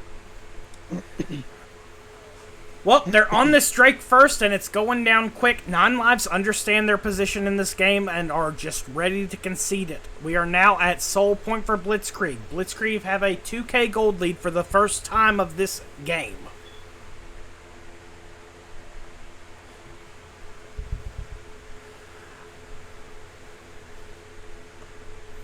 Well, they're on this Drake first, and it's going down quick. 9 lives understand their position in this game and are just ready to concede it. We are now at soul point for Blitzkrieg. Blitzkrieg have a 2k gold lead for the first time of this game.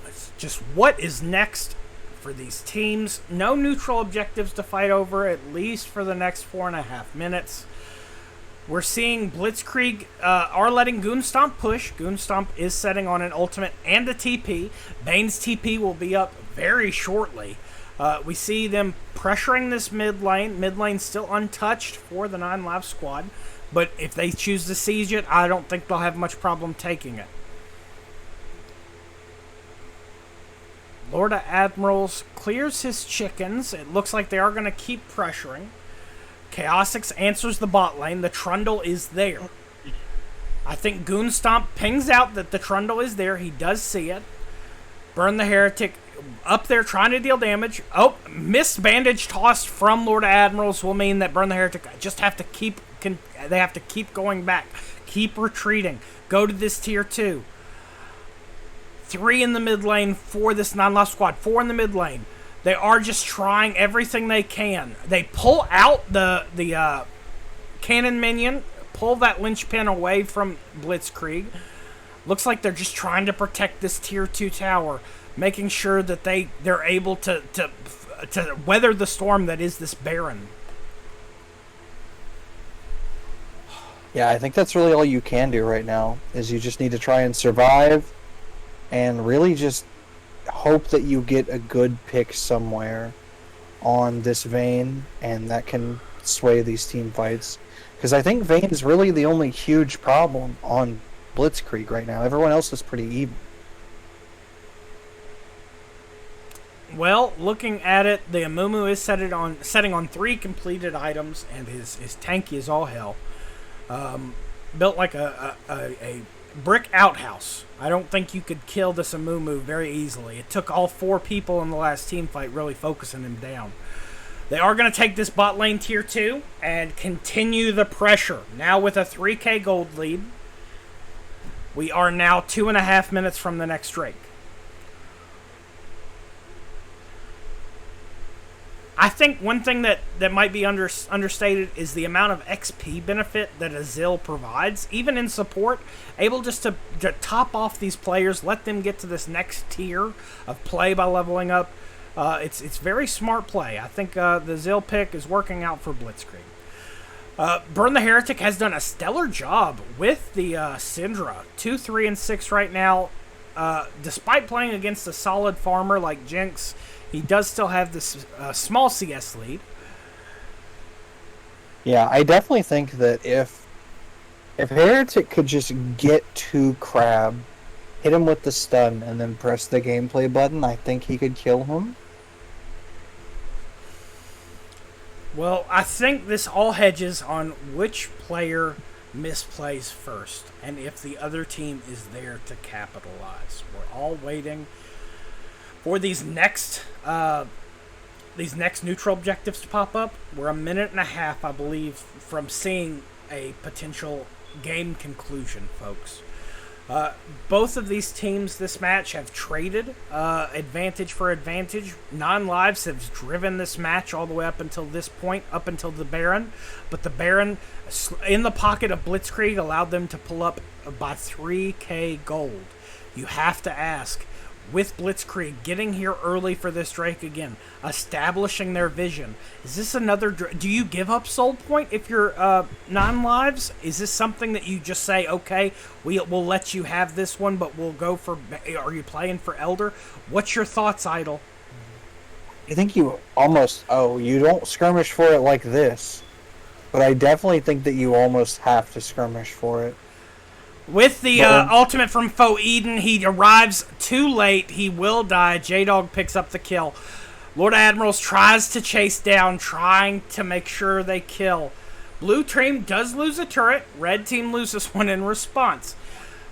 It's just what is next for these teams. No neutral objectives to fight over, at least for the next 4.5 minutes. We're seeing Blitzkrieg are letting Goonstomp push. Goonstomp is setting on an ultimate and a TP. Bane's TP will be up very shortly. We see them pressuring this mid lane. Mid lane still untouched for the 9 live squad. But if they choose to siege it, I don't think they'll have much problem taking it. Lord of Admirals clears his chickens. It looks like they are going to keep pressuring. Chaosix answers the bot lane. The Trundle is there. I think Goonstomp pings out that the Trundle is there. He does see it. Burn the Heretic up there trying to deal damage. Oh, missed bandage tossed from Lord of Admirals will mean that Burn the Heretic just have to keep they have to keep going back. Keep retreating. Go to this tier 2. 3 in the mid lane for this 9 live squad. 4 in the mid lane. They are just trying everything they can. They pull out the cannon minion, pull that linchpin away from Blitzkrieg. Looks like they're just trying to protect this tier 2 tower, making sure that they're able to weather the storm that is this Baron. Yeah, I think that's really all you can do right now, is you just need to try and survive and really just hope that you get a good pick somewhere on this Vayne, and that can sway these team fights. Because I think Vayne is really the only huge problem on Blitzkrieg right now. Everyone else is pretty even. Well, looking at it, the Amumu is setting on 3 completed items, and his tanky is all hell. Built like a brick outhouse. I don't think you could kill this Amumu very easily. It took all 4 people in the last team fight really focusing him down. They are going to take this bot lane tier 2 and continue the pressure. Now with a 3k gold lead, we are now 2.5 minutes from the next Drake. I think one thing that might be understated is the amount of XP benefit that Azil provides, even in support, able just to top off these players, let them get to this next tier of play by leveling up. It's very smart play. I think the Azil pick is working out for Blitzkrieg. Burn the Heretic has done a stellar job with the Syndra. 2, 3, and 6 right now. Despite playing against a solid farmer like Jinx, he does still have this small CS lead. Yeah, I definitely think that if Heretic could just get to Crab, hit him with the stun, and then press the gameplay button, I think he could kill him. Well, I think this all hedges on which player misplays first, and if the other team is there to capitalize. We're all waiting for these next neutral objectives to pop up. We're 1.5 minutes, I believe, from seeing a potential game conclusion, folks. Both of these teams this match have traded advantage for advantage. Non-Lives have driven this match all the way up until this point, up until the Baron. But the Baron, in the pocket of Blitzkrieg, allowed them to pull up by 3k gold. You have to ask, with Blitzkrieg getting here early for this Drake again, establishing their vision, is this another... Do you give up Soul Point if you're non-lives? Is this something that you just say, okay, we'll let you have this one, but we'll go for... Are you playing for Elder? What's your thoughts, Idol? I think you almost... Oh, you don't skirmish for it like this. But I definitely think that you almost have to skirmish for it. With the ultimate from Faux Eden, he arrives too late. He will die. J-Dog picks up the kill. Lord Admirals tries to chase down, trying to make sure they kill. Blue team does lose a turret. Red team loses one in response.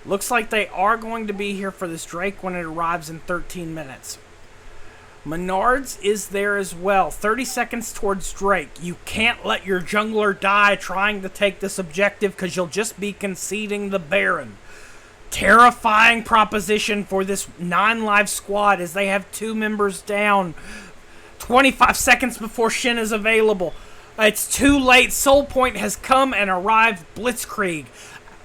Looks like they are going to be here for this Drake when it arrives in 13 minutes. Menards is there as well. 30 seconds towards Drake. You can't let your jungler die trying to take this objective because you'll just be conceding the Baron. Terrifying proposition for this non-live squad as they have 2 members down. 25 seconds before Shin is available. It's too late. Soul Point has come and arrived. Blitzkrieg,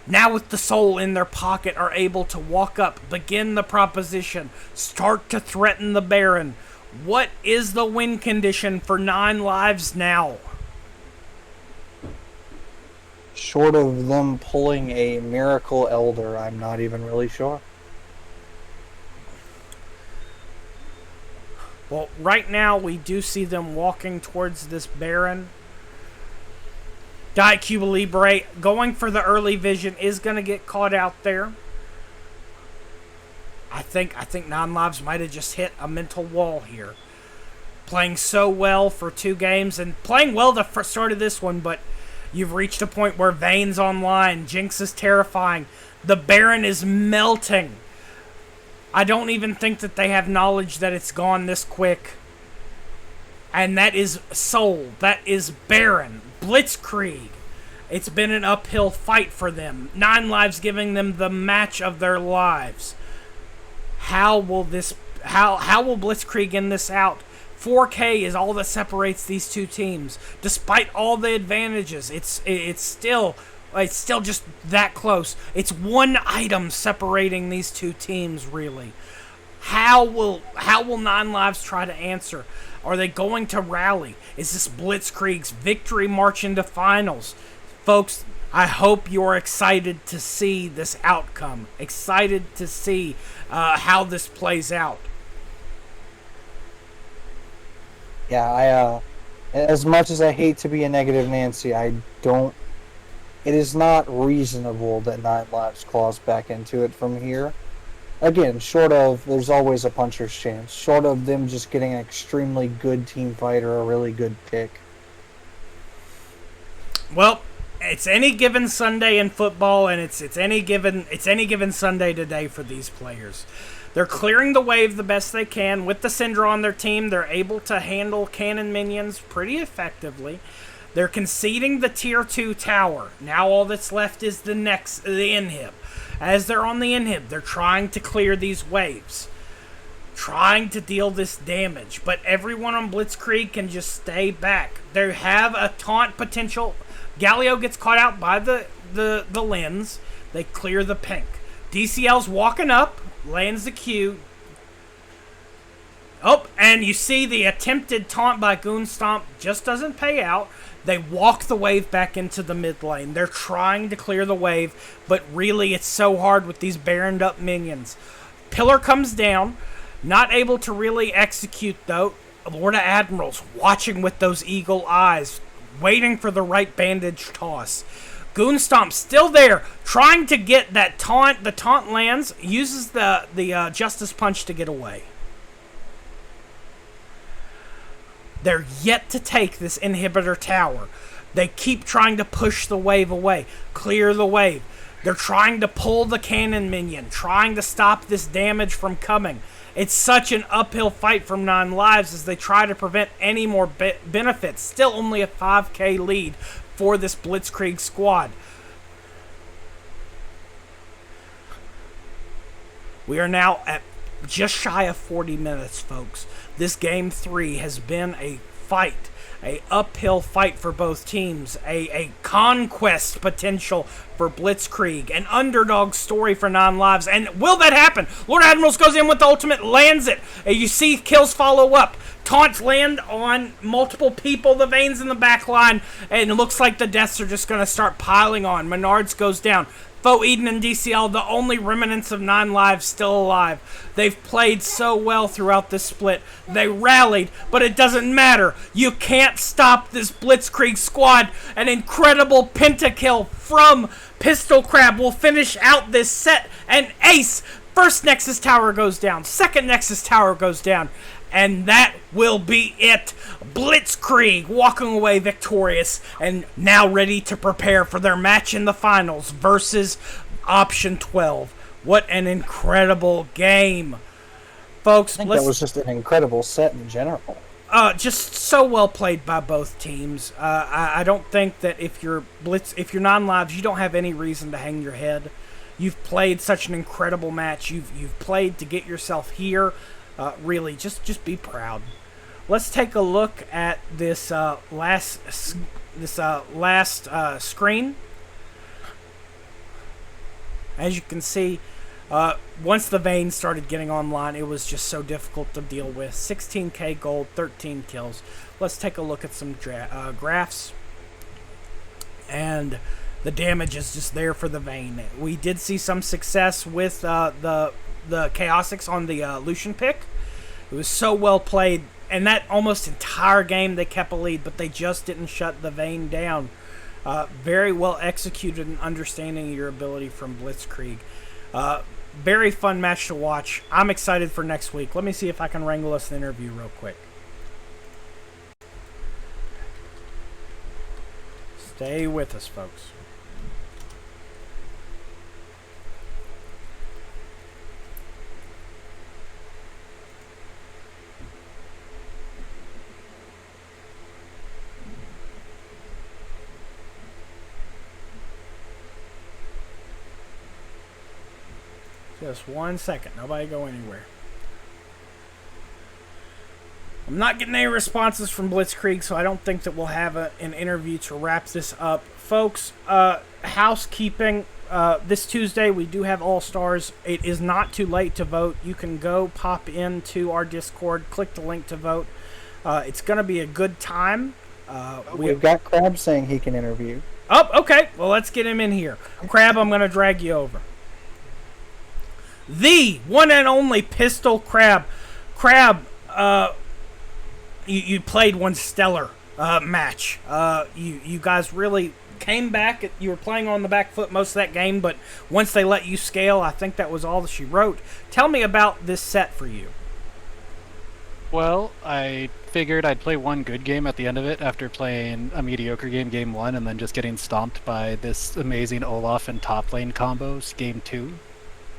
now with the soul in their pocket, are able to walk up, begin the proposition, start to threaten the Baron. What is the win condition for non-lives now? Short of them pulling a Miracle Elder, I'm not even really sure. Well, right now we do see them walking towards this Baron. Diet Cuba Libre going for the early vision is going to get caught out there. I think non-lives might have just hit a mental wall here. Playing so well for 2 games and playing well the start of this one, but you've reached a point where Vayne's online. Jinx is terrifying. The Baron is melting. I don't even think that they have knowledge that it's gone this quick. And that is Soul. That is Baron. Blitzkrieg. It's been an uphill fight for them. Non-lives giving them the match of their lives. How will Blitzkrieg end this out? 4K is all that separates these 2 teams. Despite all the advantages, it's still just that close. It's 1 item separating these 2 teams, really. How will non-lives try to answer? Are they going to rally? Is this Blitzkrieg's victory march into finals? Folks, I hope you're excited to see this outcome. Excited to see how this plays out. Yeah, as much as I hate to be a negative Nancy, it is not reasonable that non-lives claws back into it from here. Again, short of, there's always a puncher's chance. Short of them just getting an extremely good team fight or a really good pick. Well, It's any given Sunday in football, and it's any given Sunday today for these players. They're clearing the wave the best they can with the Syndra on their team. They're able to handle cannon minions pretty effectively. They're conceding the tier 2 tower. Now all that's left is the inhib. As they're on the inhib, they're trying to clear these waves, trying to deal this damage, but everyone on Blitzkrieg can just stay back. They have a taunt potential. Galio gets caught out by the lens. They clear the pink. DCL's walking up, lands the Q. Oh, and you see the attempted taunt by Goon Stomp just doesn't pay out. They walk the wave back into the mid lane. They're trying to clear the wave, but really it's so hard with these baroned up minions. Pillar comes down, not able to really execute though. Lord of Admirals watching with those eagle eyes, waiting for the right bandage toss. Goon Stomp still there, trying to get that taunt. The taunt lands, uses the Justice Punch to get away. They're yet to take this inhibitor tower. They keep trying to push the wave away, clear the wave. They're trying to pull the cannon minion, trying to stop this damage from coming. It's such an uphill fight from 9 lives as they try to prevent any more benefits. Still only a 5k lead for this Blitzkrieg squad. We are now at just shy of 40 minutes, folks. This game 3 has been a fight, a uphill fight for both teams, a conquest potential for Blitzkrieg, an underdog story for 9 lives. And will that happen? Lord Admirals goes in with the ultimate, lands it. You see kills follow up. Taunts land on multiple people, the Vaynes in the back line, and it looks like the deaths are just going to start piling on. Menards goes down. Faux Eden and DCL, the only remnants of 9 lives still alive. They've played so well throughout this split. They rallied, but it doesn't matter. You can't stop this Blitzkrieg squad. An incredible pentakill from Pistol Crab will finish out this set. And ace! First Nexus Tower goes down. Second Nexus Tower goes down. And that will be it. Blitzkrieg walking away victorious and now ready to prepare for their match in the finals versus Option 12. What an incredible game. Folks, I think that was just an incredible set in general. Just so well played by both teams. I don't think that if you're 9 lives, you don't have any reason to hang your head. You've played such an incredible match. You've played to get yourself here. Really, just be proud. Let's take a look at this last screen. As you can see, once the Vaynes started getting online, it was just so difficult to deal with. 16k gold, 13 kills. Let's take a look at some graphs. And the damage is just there for the Vayne. We did see some success with the Chaosics on the Lucian pick. It was so well played, and that almost entire game they kept a lead, but they just didn't shut the Vayne down. Very well executed and understanding your ability from Blitzkrieg. Very fun match to watch. I'm excited for next week. Let me see if I can wrangle us an interview real quick. Stay with us, folks. Just 1 second. Nobody go anywhere. I'm not getting any responses from Blitzkrieg, so I don't think that we'll have an interview to wrap this up. Folks, housekeeping. This Tuesday, we do have All-Stars. It is not too late to vote. You can go pop into our Discord, click the link to vote. It's going to be a good time. We've got Crab saying he can interview. Oh, okay. Well, let's get him in here. Crab, I'm going to drag you over. The one and only Pistol Crab. Crab, you played one stellar match. You guys really came back. You were playing on the back foot most of that game, but once they let you scale, I think that was all that she wrote. Tell me about this set for you. Well, I figured I'd play one good game at the end of it after playing a mediocre game 1, and then just getting stomped by this amazing Olaf and top lane combos game 2.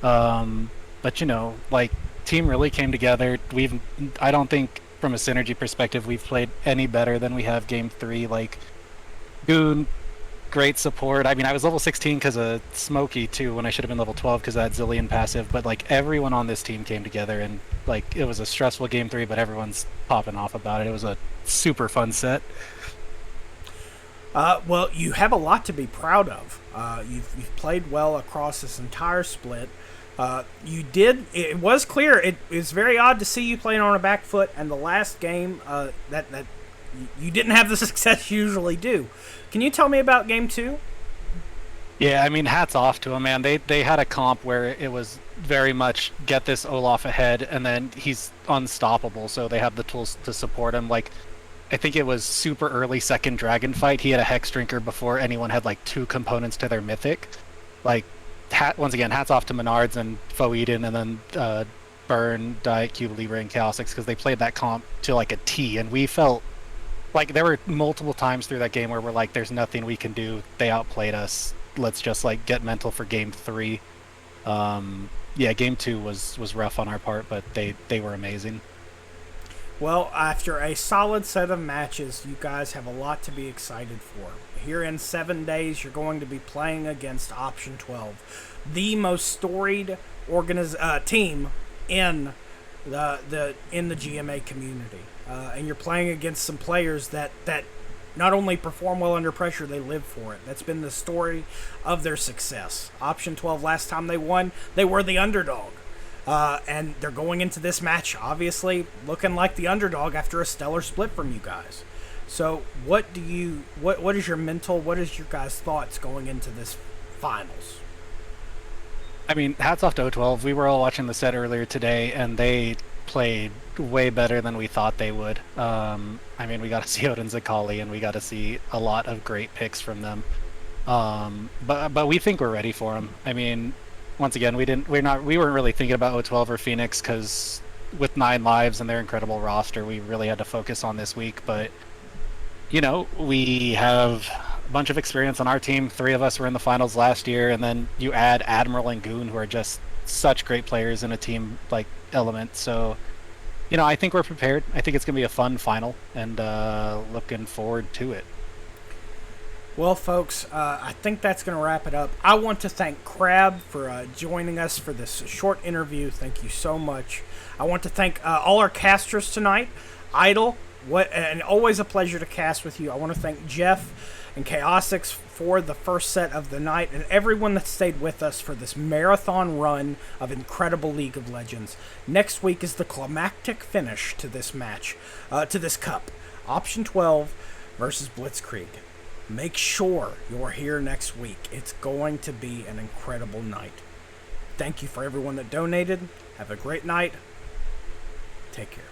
But like, team really came together. I don't think from a synergy perspective we've played any better than we have game 3. Like, Goon, great support. I mean, I was level 16 because of Smokey too, when I should have been level 12 because I had Zillion passive. But like, everyone on this team came together, and like, it was a stressful game 3, but everyone's popping off about it. It was a super fun set. Well, you have a lot to be proud of. You've played well across this entire split. You did. It was clear. It was very odd to see you playing on a back foot, and the last game that you didn't have the success you usually do. Can you tell me about game 2? Yeah, I mean, hats off to them, man. They had a comp where it was very much get this Olaf ahead, and then he's unstoppable. So they have the tools to support him. Like, I think it was super early second dragon fight. He had a Hex Drinker before anyone had like 2 components to their mythic. Like, once again, hats off to Menards and Faux Eden, and then Burn, Diet Cube, Libre, and Chaosix, because they played that comp to like a T, and we felt like there were multiple times through that game where we're like, there's nothing we can do. They outplayed us. Let's just like get mental for game 3. Yeah, game 2 was rough on our part, but they were amazing. Well, after a solid set of matches, you guys have a lot to be excited for. Here in 7 days, you're going to be playing against Option 12, the most storied team in the GMA community, and you're playing against some players that not only perform well under pressure, they live for it. That's been the story of their success. Option 12, last time they won, they were the underdog. And they're going into this match, obviously, looking like the underdog after a stellar split from you guys. So what is your mental, what is your guys' thoughts going into this finals? I mean, hats off to O12. We were all watching the set earlier today, and they played way better than we thought they would. I mean, we got to see Odin Zakali, and we got to see a lot of great picks from them. But we think we're ready for them. I mean, once again, we weren't really thinking about O12 or Phoenix, because with 9 lives and their incredible roster, we really had to focus on this week. But we have a bunch of experience on our team. 3 of us were in the finals last year, and then you add Admiral and Goon, who are just such great players in a team like Element. So, I think we're prepared. I think it's going to be a fun final, and looking forward to it. Well, folks, I think that's going to wrap it up. I want to thank Crab for joining us for this short interview. Thank you so much. I want to thank all our casters tonight. Idle, and always a pleasure to cast with you. I want to thank Jeff and Chaosix for the first set of the night, and everyone that stayed with us for this marathon run of incredible League of Legends. Next week is the climactic finish to this match, to this cup. Option 12 versus Blitzkrieg. Make sure you're here next week. It's going to be an incredible night. Thank you for everyone that donated. Have a great night. Take care.